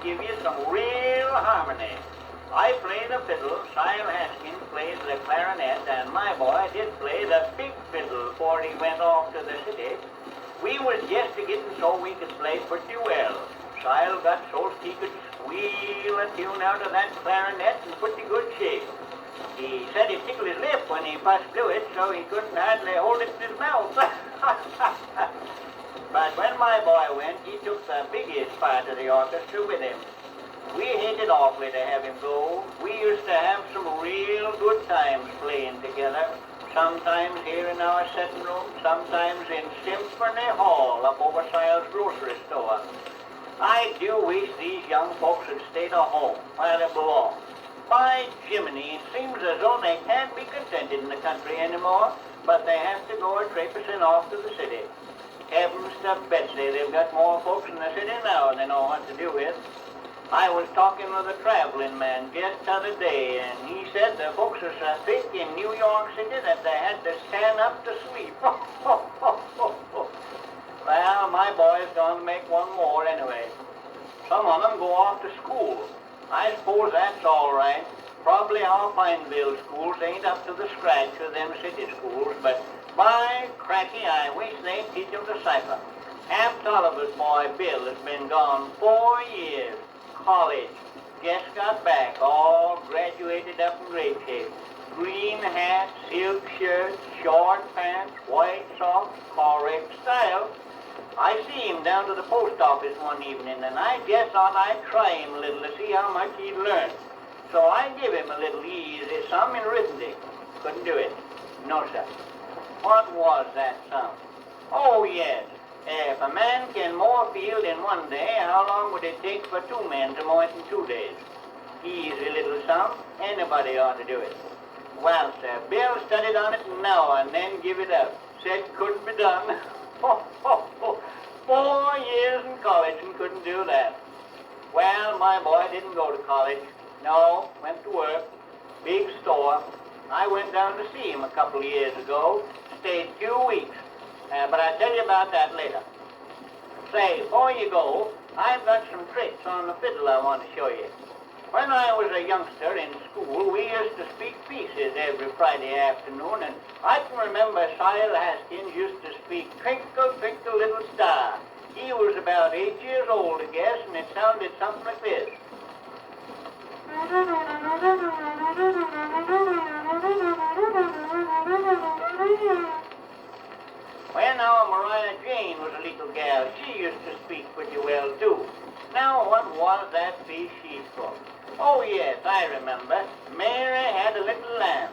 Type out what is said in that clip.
give you some real harmony. I play the fiddle, Sile Haskins plays the clarinet, and my boy did play the big fiddle before he went off to the city. We was just getting so we could play pretty well. Sile got so he could squeal a tune out of that clarinet in pretty good shape. He said it tickled his lip when he first blew it, so he couldn't hardly hold it in his mouth. But when my boy went, he took the biggest part of the orchestra with him. We hated awfully to have him go. We used to have some real good times playing together. Sometimes here in our sitting room, sometimes in Symphony Hall up over Sile's grocery store. I do wish these young folks had stayed at home where they belong. By Jiminy, it seems as though they can't be contented in the country anymore, but they have to go a-traipsing off to the city. Heavens to Betsy, they've got more folks in the city now than they know what to do with. I was talking with a traveling man just the other day, and he said the folks are so thick in New York City that they had to stand up to sleep. Well, my boy's going to make one more anyway. Some of them go off to school. I suppose that's all right. Probably our Pineville schools ain't up to the scratch of them city schools, but by cracky, I wish they'd teach them to cipher. Aunt Tolliver's boy Bill has been gone 4 years. College. Just got back, all graduated up in great shape. Green hat, silk shirt, short pants, white socks, correct style. I see him down to the post office one evening, and I just thought I'd try him a little to see how much he'd learn. So I give him a little easy sum in arithmetic. Couldn't do it. No, sir. What was that sum? Oh, yes. If a man can mow a field in 1 day, how long would it take for 2 men to mow it in 2 days? Easy little sum. Anybody ought to do it. Well, sir, Bill studied on it now and then give it up. Said couldn't be done. 4 years in college and couldn't do that. Well, my boy didn't go to college. No, went to work. Big store. I went down to see him a couple of years ago. Stayed 2 weeks. But I'll tell you about that later. Say, before you go, I've got some tricks on the fiddle I want to show you. When I was a youngster in school, we used to speak pieces every Friday afternoon, and I can remember Sile Haskins used to speak Twinkle, Twinkle, Little Star. He was about 8 years old, I guess, and it sounded something like this. When our Mariah Jane was a little gal, she used to speak pretty well, too. Now, what was that piece she spoke? Oh, yes, I remember. Mary had a little lamb.